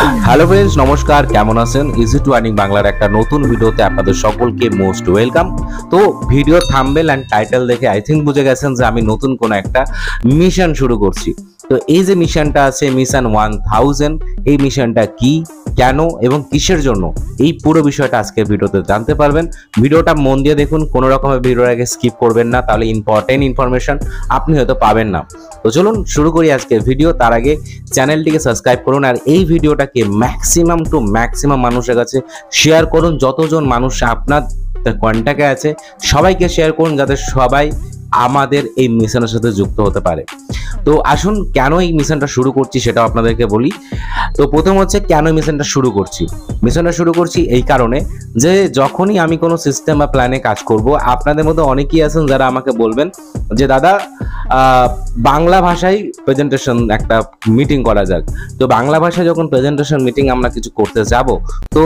Hello friends, নমস্কার। কেমন আছেন? ইজি টু আর্নিং বাংলার একটা নতুন ভিডিওতে আপনাদের সকলকে মোস্ট ওয়েলকাম। তো ভিডিও থাম্বনেল এন্ড টাইটেল দেখে আই থিঙ্ক বুঝে গেছেন যে আমি নতুন কোন একটা মিশন শুরু করছি। তো এই যে মিশনটা আছে মিশন 1000, এই মিশনটা কি, কেন এবং কিসের জন্য, এই পুরো বিষয়টা আজকের ভিডিওতে জানতে পারবেন। ভিডিওটা মন দিয়ে দেখুন, কোনো রকমের ভিডিওর আগে স্কিপ করবেন না, তাহলে ইম্পর্টেন্ট ইনফরমেশন আপনি হয়তো পাবেন না। তো চলুন শুরু করি আজকের ভিডিও। তার আগে চ্যানেলটিকে সাবস্ক্রাইব করুন আর এই ভিডিওটাকে ম্যাক্সিমাম টু ম্যাক্সিমাম মানুষের কাছে শেয়ার করুন। যতজন মানুষ আপনার কন্ট্যাক্টে আছে সবাইকে শেয়ার করুন, যাতে সবাই আমাদের এই মিশনের সাথে যুক্ত হতে পারে। তো আসুন, কেন এই মিশনটা শুরু করছি সেটাও আপনাদেরকে বলি। তো প্রথম হচ্ছে কেন মিশনটা শুরু করছি। মিশনটা শুরু করছি এই কারণে যে যখনই আমি কোনো সিস্টেম বা প্ল্যানে কাজ করব, আপনাদের মধ্যে অনেকেই আছেন যারা আমাকে বলবেন যে দাদা বাংলা ভাষায় প্রেজেন্টেশন একটা মিটিং করা যাক। তো বাংলা ভাষায় যখন প্রেজেন্টেশন মিটিং আমরা কিছু করতে যাব, তো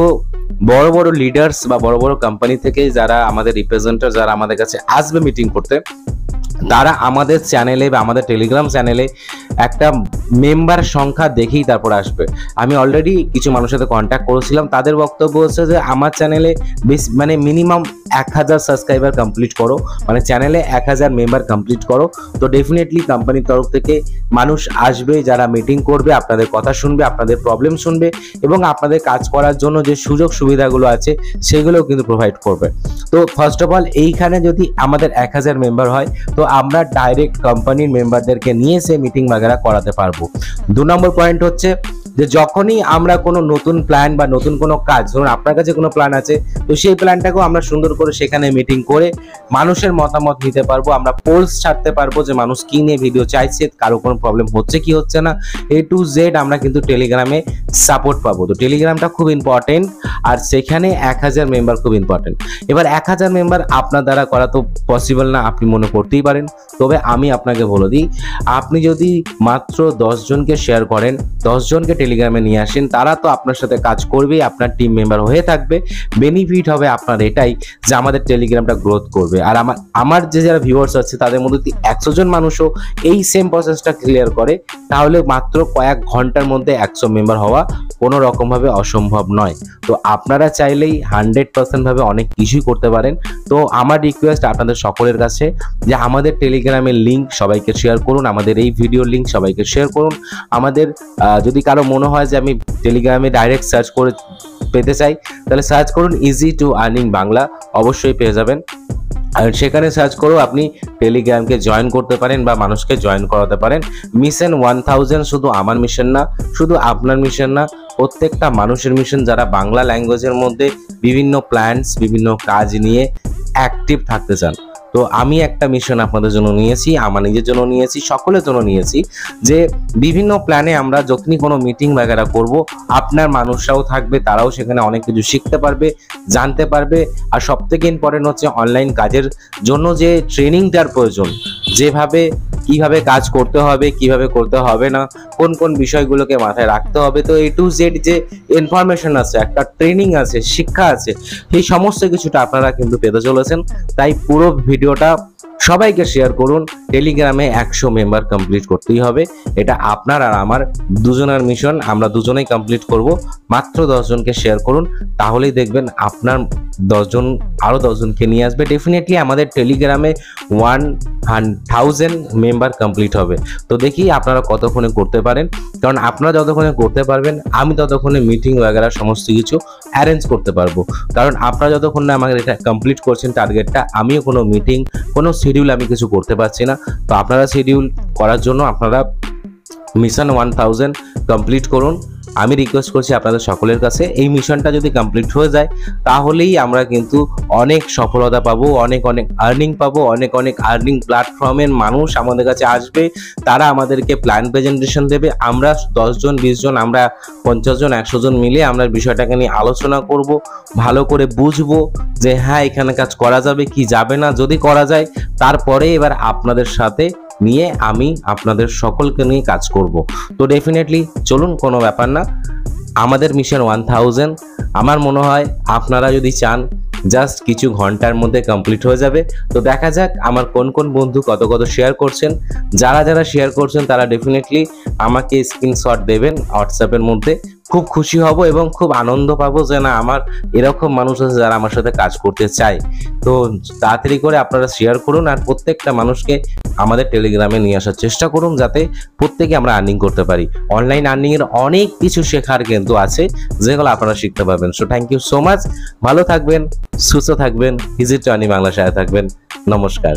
বড় বড় লিডার্স বা বড় বড় কোম্পানি থেকে যারা আমাদের রিপ্রেজেন্টেটিভ যারা আমাদের কাছে আসবে মিটিং করতে, তারা আমাদের চ্যানেলে বা আমাদের টেলিগ্রাম চ্যানেলে একটা মেম্বার সংখ্যা দেখেই তারপর আসবে। আমি অলরেডি কিছু মানুষের সাথে কন্ট্যাক্ট করেছিলাম, তাদের বক্তব্য হচ্ছে যে আমার চ্যানেলে মানে মিনিমাম 1000 সাবস্ক্রাইবার কমপ্লিট করো, মানে চ্যানেলে 1000 মেম্বার কমপ্লিট করো। তো ডেফিনেটলি কোম্পানির তরফ থেকে মানুষ আসবে, যারা মিটিং করবে, আপনাদের কথা শুনবে, আপনাদের প্রবলেম শুনবে এবং আপনাদের কাজ করার জন্য যে সুযোগ সুবিধাগুলো আছে সেগুলোও কিন্তু প্রোভাইড করবে। তো ফার্স্ট অফ অল এইখানে যদি আমাদের 1000 মেম্বার হয়, তো আমরা ডাইরেক্ট কোম্পানির মেম্বারদেরকে নিয়ে সে মিটিং বাগেরা করাতে পারবো। 2 নম্বর পয়েন্ট হচ্ছে যে যখনই আমরা কোনো নতুন প্ল্যান বা নতুন কোনো কাজ, ধরুন আপনার কাছে কোনো প্ল্যান আছে, তো সেই প্ল্যানটাকেও আমরা সুন্দর করে সেখানে মিটিং করে মানুষের মতামত নিতে পারবো। আমরা পোলস ছাড়তে পারবো যে মানুষ কি নিয়ে ভিডিও চাইছে, কারো কোনো প্রবলেম হচ্ছে কি হচ্ছে না, A to Z আমরা কিন্তু টেলিগ্রামে সাপোর্ট পাবো। তো টেলিগ্রামটা খুব ইম্পর্টেন্ট আর সেখানে 1000 মেম্বার খুব ইম্পর্টেন্ট। এবার 1000 মেম্বার আপনার দ্বারা করা তো পসিবল না, আপনি মনে করতেই পারেন। তবে আমি আপনাকে বলে দিই, আপনি যদি মাত্র 10 জনকে শেয়ার করেন, 10 জনকে টেলিগ্রামে নিয়ে আসেন, তারা তো আপনার সাথে কাজ করবেই, আপনার টিম মেম্বার হয়ে থাকবে। বেনিফিট হবে আপনার এটাই যে আমাদের টেলিগ্রামটা গ্রোথ করবে। আর আমার যে যারা ভিউয়ার্স আছে তাদের মধ্যে 100 জন মানুষও এই সেম প্রসেসটা ক্লিয়ার করে, তাহলে মাত্র কয়েক ঘন্টার মধ্যে 100 মেম্বার হওয়া কোনো রকমভাবে অসম্ভব নয়। তো আপনারা চাইলেই 100% ভাবে অনেক কিছুই করতে পারেন। তো আমার রিকোয়েস্ট আপনাদের সকলের কাছে যে আমাদের টেলিগ্রামের লিঙ্ক সবাইকে শেয়ার করুন, আমাদের এই ভিডিওর লিঙ্ক সবাইকে শেয়ার করুন। আমাদের যদি কারো মনে হয় যে আমি টেলিগ্রামে ডাইরেক্ট সার্চ করে পেতে চাই, তাহলে সার্চ করুন ইজি টু আর্নিং বাংলা, অবশ্যই পেয়ে যাবেন। আর সেখানে সার্চ করেও আপনি টেলিগ্রামকে জয়েন করতে পারেন বা মানুষকে জয়েন করাতে পারেন। মিশন 1000 শুধু আমার মিশন না, শুধু আপনার মিশন না, প্রত্যেকটা মানুষের মিশন যারা বাংলা ল্যাঙ্গুয়েজের মধ্যে বিভিন্ন প্ল্যানস, বিভিন্ন কাজ নিয়ে অ্যাক্টিভ থাকতে চান। তো আমি একটা মিশন আপনাদের জন্য নিয়েছি, আমার নিজের জন্য নিয়েছি, সকলের জন্য নিয়েছি, যে বিভিন্ন প্ল্যানে আমরা যখনই কোনো মিটিং বাগেরা করব, আপনার মানুষরাও থাকবে, তারাও সেখানে অনেক কিছু শিখতে পারবে, জানতে পারবে। আর সবথেকে ইম্পর্টেন্ট হচ্ছে অনলাইন কাজের জন্য যে ট্রেনিংটার প্রয়োজন, যেভাবে কিভাবে কাজ করতে হবে, কিভাবে করতে হবে না, কোন কোন বিষয়গুলোকে মাথায় রাখতে হবে, তো A to Z যে ইনফরমেশন আছে, একটা ট্রেনিং আছে, শিক্ষা আছে, সেই সমস্ত কিছুটা আপনারা কিন্তু পেতে চলেছেন। তাই পুরো ভিডিওটা সবাইকে শেয়ার করুন। টেলিগ্রামে 100 মেম্বার কমপ্লিট করতেই হবে, এটা আপনার আর আমার দুজনের মিশন, আমরা দুজনেই কমপ্লিট করব। মাত্র 10 জনকে শেয়ার করুন, তাহলেই দেখবেন আপনার 10 জন আরো 10 জনকে নিয়ে আসবে। ডেফিনেটলি আমাদের টেলিগ্রামে 1000 মেম্বার কমপ্লিট হবে। তো দেখি আপনারা কতক্ষণে করতে পারেন, কারণ আপনারা যতক্ষণে করতে পারবেন আমি ততক্ষণে মিটিং ওয়াগেরা সমস্ত কিছু অ্যারেঞ্জ করতে পারবো। কারণ আপনারা যতক্ষণ না আমাদের এটা কমপ্লিট করছেন টার্গেটটা, আমিও কোনো মিটিং, কোনো শিডিউল আমি কিছু করতে পারছি না। তো আপনারা শিডিউল করার জন্য আপনারা মিশন 1000 কমপ্লিট করুন। আমি রিকোয়েস্ট করছি আপনাদের সকলের কাছে, এই মিশনটা যদি কমপ্লিট হয়ে যায় তাহলেই আমরা কিন্তু অনেক সফলতা পাবো, অনেক আর্নিং পাবো, অনেক আর্নিং প্ল্যাটফর্মের মানুষ আমাদের কাছে আসবে, তারা আমাদেরকে প্ল্যান প্রেজেন্টেশন দেবে। আমরা 10 জন 20 জন, আমরা 50 জন 100 জন মিলে আমরা বিষয়টাকে নিয়ে আলোচনা করব, ভালো করে বুঝবো যে হ্যাঁ এখানে কাজ করা যাবে কি যাবে না। যদি করা যায় তারপরে এবার আপনাদের সাথে নিয়ে আমি আপনাদের সকলকে নিয়ে কাজ করব। তো ডেফিনেটলি চলুন, কোনো ব্যাপার না, আমাদের মিশন 1000 আমার মনে হয় আপনারা যদি চান জাস্ট কিছু ঘন্টার মধ্যে কমপ্লিট হয়ে যাবে। তো দেখা যাক আমার কোন কোন বন্ধু কত কত শেয়ার করছেন। যারা যারা শেয়ার করছেন তারা ডেফিনেটলি আমাকে স্ক্রিনশট দেবেন হোয়াটসঅ্যাপের মধ্যে। খুব খুশি হব এবং খুব আনন্দ পাবো যে না আমার এরকম মানুষ আছে যারা আমার সাথে কাজ করতে চায়। তো তাড়াতাড়ি করে আপনারা শেয়ার করুন আর প্রত্যেকটা মানুষকে আমাদের টেলিগ্রামে নিয়ে আসার চেষ্টা করুন, যাতে প্রত্যেকে আমরা আর্নিং করতে পারি। অনলাইন আর্নিং এর অনেক কিছু শেখার কিন্তু আছে, যেগুলো আপনারা শিখতে পারবেন। So thank you so much. ভালো থাকবেন, সুস্থ থাকবেন, ইজি টু আর্নিং বাংলা সাথে থাকবেন। নমস্কার।